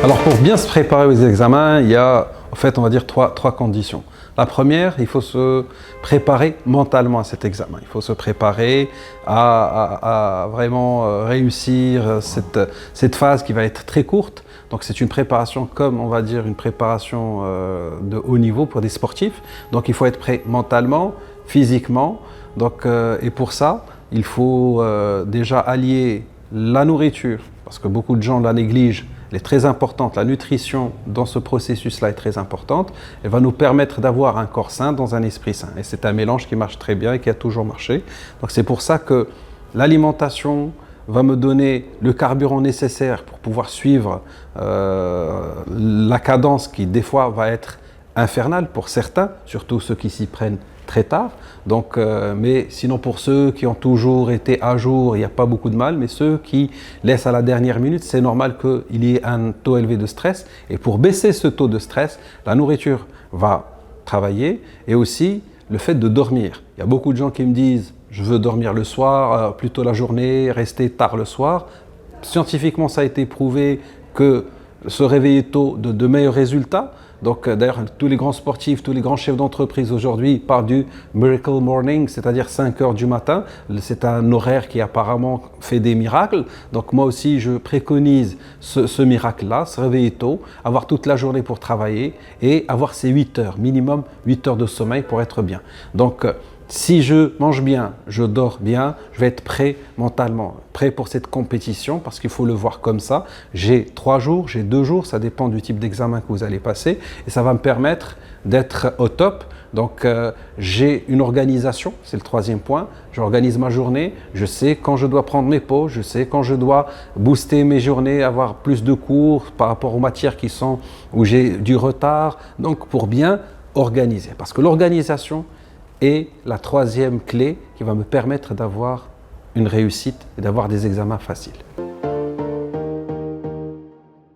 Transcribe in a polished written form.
Alors pour bien se préparer aux examens, il y a en fait on va dire trois conditions. La première, il faut se préparer mentalement à cet examen. Il faut se préparer à vraiment réussir cette phase qui va être très courte. Donc c'est une préparation comme on va dire une préparation de haut niveau pour des sportifs. Donc il faut être prêt mentalement, physiquement. Donc, et pour ça, il faut déjà allier la nourriture, parce que beaucoup de gens la négligent. Elle est très importante, la nutrition dans ce processus-là est très importante. Elle va nous permettre d'avoir un corps sain dans un esprit sain. Et c'est un mélange qui marche très bien et qui a toujours marché. Donc c'est pour ça que l'alimentation va me donner le carburant nécessaire pour pouvoir suivre la cadence qui des fois va être infernale pour certains, surtout ceux qui s'y prennent très tard. Donc, mais sinon pour ceux qui ont toujours été à jour, il n'y a pas beaucoup de mal, mais ceux qui laissent à la dernière minute, c'est normal qu'il y ait un taux élevé de stress. Et pour baisser ce taux de stress, la nourriture va travailler et aussi le fait de dormir. Il y a beaucoup de gens qui me disent « je veux dormir le soir, plutôt la journée, rester tard le soir ». Scientifiquement, ça a été prouvé que se réveiller tôt de meilleurs résultats. Donc d'ailleurs, tous les grands sportifs, tous les grands chefs d'entreprise aujourd'hui parlent du miracle morning, c'est-à-dire 5 heures du matin. C'est un horaire qui apparemment fait des miracles. Donc moi aussi, je préconise ce miracle-là, se réveiller tôt, avoir toute la journée pour travailler et avoir ces 8 heures, minimum 8 heures de sommeil pour être bien. Donc si je mange bien, je dors bien, je vais être prêt mentalement, prêt pour cette compétition parce qu'il faut le voir comme ça. J'ai 3 jours, j'ai 2 jours, ça dépend du type d'examen que vous allez passer et ça va me permettre d'être au top. Donc j'ai une organisation, c'est le 3e point. J'organise ma journée, je sais quand je dois prendre mes pauses, je sais quand je dois booster mes journées, avoir plus de cours par rapport aux matières où j'ai du retard. Donc pour bien organiser, parce que l'organisation est la 3e clé qui va me permettre d'avoir une réussite et d'avoir des examens faciles.